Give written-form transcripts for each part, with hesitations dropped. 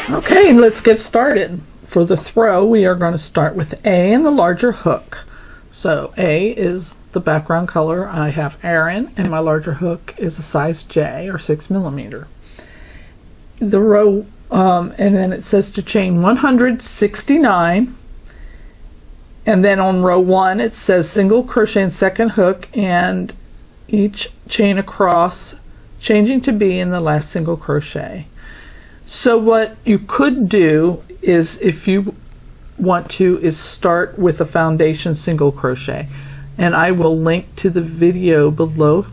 Okay, let's get started. For the throw, we are going to start with A and the larger hook. So A is the background color. I have Aaron, and my larger hook is a size J, or 6mm. The row, and then it says to chain 169, and then on row 1 it says single crochet in second hook and each chain across, changing to B in the last single crochet. So what you could do is, if you want to, is start with a foundation single crochet, and I will link to the video below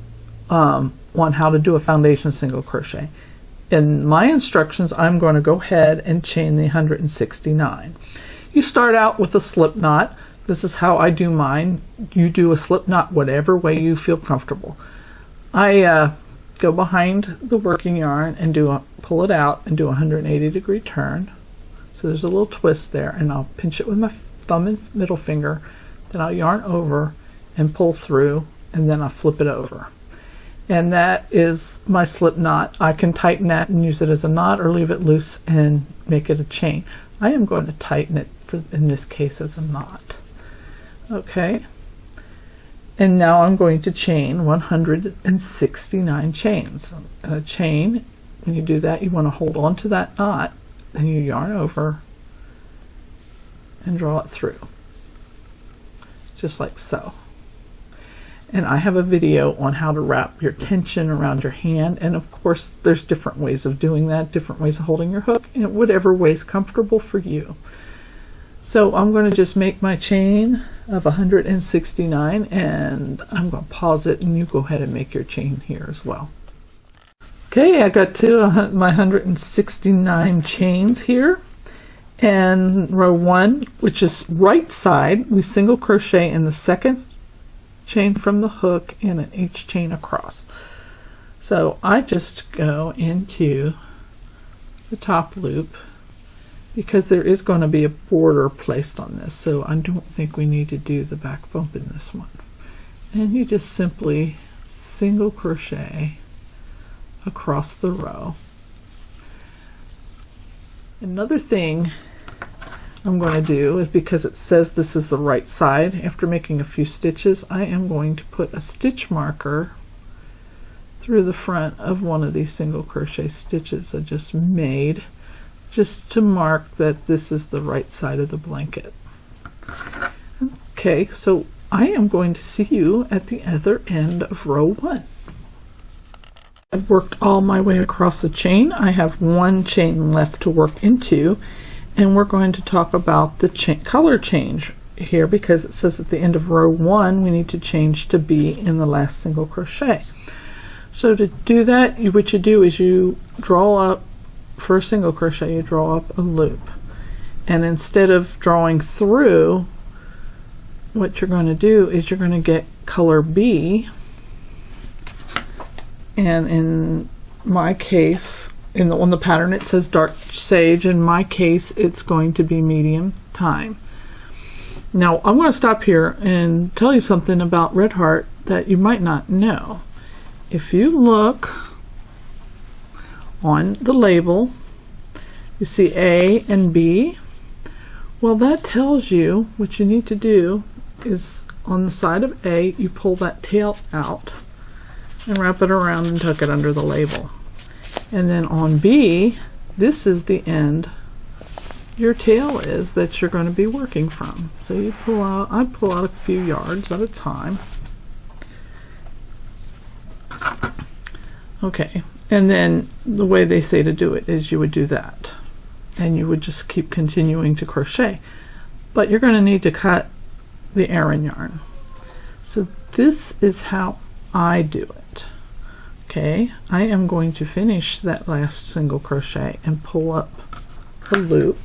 on how to do a foundation single crochet. In my instructions, I'm going to go ahead and chain the 169. You start out with a slip knot. This is how I do mine. You do a slip knot whatever way you feel comfortable. I go behind the working yarn and pull it out and do a 180-degree turn. So there's a little twist there, and I'll pinch it with my thumb and middle finger. Then I'll yarn over and pull through, and then I'll flip it over. And that is my slip knot. I can tighten that and use it as a knot, or leave it loose and make it a chain. I am going to tighten it in this case as a knot. Okay, and now I'm going to chain 169 chains. And a chain, when you do that, you want to hold on to that knot, then you yarn over and draw it through, just like so. And I have a video on how to wrap your tension around your hand, and of course there's different ways of doing that, different ways of holding your hook, and whatever way is comfortable for you. So I'm going to just make my chain of 169, and I'm going to pause it, and you go ahead and make your chain here as well. Okay, I got to my 169 chains here, and row 1, which is right side, we single crochet in the second chain from the hook and in each chain across. So I just go into the top loop, because there is going to be a border placed on this, so I don't think we need to do the back bump in this one. And you just simply single crochet across the row. Another thing I'm going to do is, because it says this is the right side, after making a few stitches, I am going to put a stitch marker through the front of one of these single crochet stitches I just made, just to mark that this is the right side of the blanket. Okay, so I am going to see you at the other end of row 1. I've worked all my way across the chain. I have one chain left to work into, and we're going to talk about the color change here, because it says at the end of row 1 we need to change to B in the last single crochet. So to do that, what you do is you draw up, for a single crochet, you draw up a loop, and instead of drawing through, what you're going to do is you're going to get color B, and in my case, on the pattern it says dark sage. In my case, it's going to be medium thyme. Now I'm going to stop here and tell you something about Red Heart that you might not know. If you look on the label, you see A and B. Well, that tells you what you need to do is, on the side of A, you pull that tail out and wrap it around and tuck it under the label. And then on B, this is the end your tail is that you're going to be working from. So you pull out, I pull out a few yards at a time. Okay, and then the way they say to do it is you would do that, and you would just keep continuing to crochet, but you're going to need to cut the Aran yarn. So this is how I do it. Okay, I am going to finish that last single crochet and pull up a loop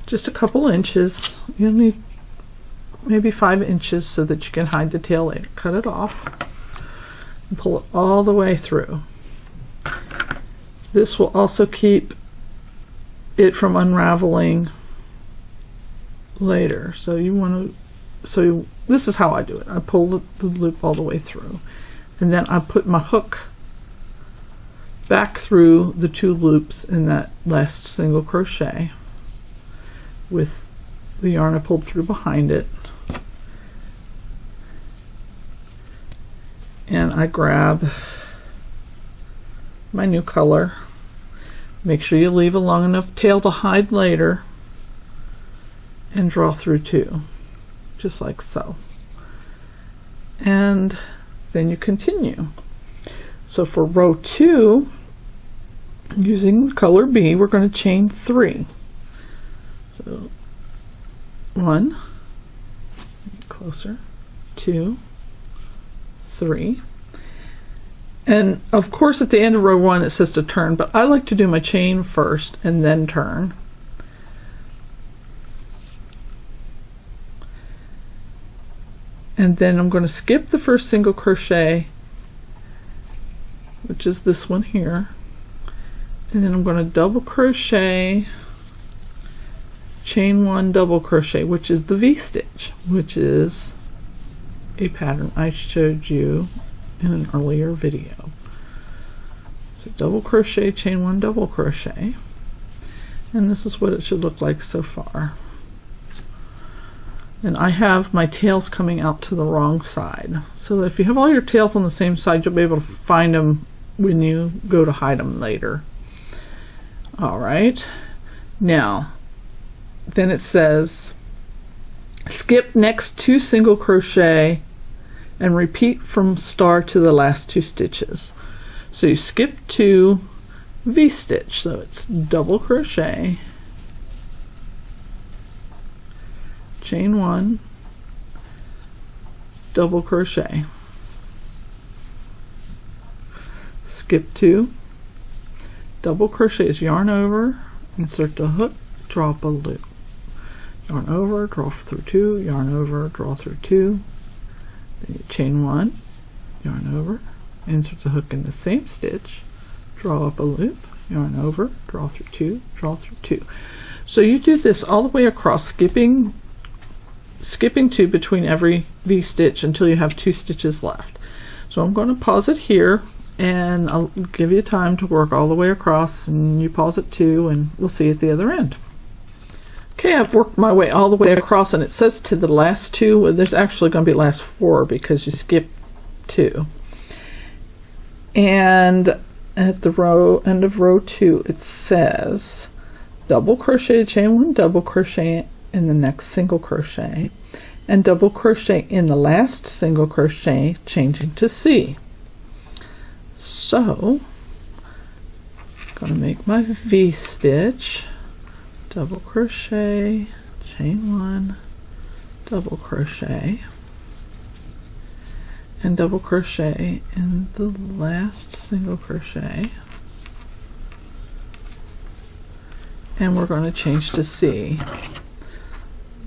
just a couple inches. You'll need maybe 5 inches so that you can hide the tail later. Cut it off and pull it all the way through. This will also keep it from unraveling later. So you want to, this is how I do it. I pull the loop all the way through, and then I put my hook back through the 2 loops in that last single crochet with the yarn I pulled through behind it, and I grab my new color. Make sure you leave a long enough tail to hide later, and draw through 2, just like so, and then you continue. So for row 2, using color B, we're going to chain 3. So 1, closer, 2, 3, and of course at the end of row 1 it says to turn, but I like to do my chain first and then turn. And then I'm going to skip the first single crochet, which is this one here, and then I'm going to double crochet, chain 1, double crochet, which is the V-stitch, which is a pattern I showed you in an earlier video. So double crochet, chain 1, double crochet, and this is what it should look like so far. And I have my tails coming out to the wrong side, so if you have all your tails on the same side, you'll be able to find them when you go to hide them later. Alright, now then it says skip next 2 single crochet and repeat from start to the last 2 stitches. So you skip 2, V-stitch, so it's double crochet, chain 1, double crochet, skip 2, double crochet is yarn over, insert the hook, draw up a loop, yarn over, draw through 2, yarn over, draw through 2, then you chain 1, yarn over, insert the hook in the same stitch, draw up a loop, yarn over, draw through 2, draw through 2. So you do this all the way across, skipping 2 between every V-stitch until you have 2 stitches left. So I'm going to pause it here, and I'll give you time to work all the way across, and you pause it too, and we'll see at the other end. Okay, I've worked my way all the way across, and it says to the last 2, well, there's actually going to be last 4 because you skip 2. And at the end of row 2 it says double crochet, chain 1, double crochet in the next single crochet, and double crochet in the last single crochet, changing to C. So I'm going to make my V-stitch, double crochet, chain 1, double crochet, and double crochet in the last single crochet, and we're going to change to C.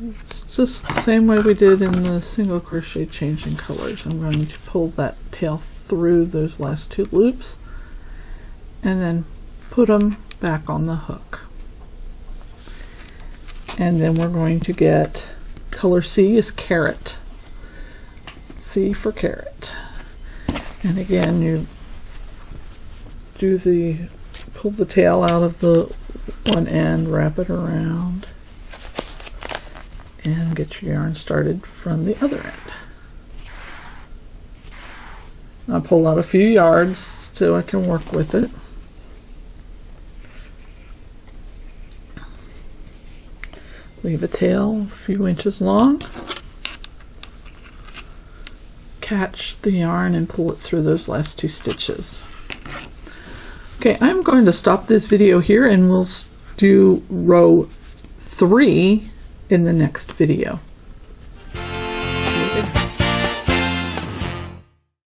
It's just the same way we did in the single crochet changing colors. I'm going to pull that tail through those last 2 loops and then put them back on the hook, and then we're going to get color C is carrot, C for carrot, and again you pull the tail out of the one end, wrap it around, and get your yarn started from the other end. I'll pull out a few yards so I can work with it. Leave a tail a few inches long. Catch the yarn and pull it through those last 2 stitches. Okay, I'm going to stop this video here, and we'll do row 3 in the next video.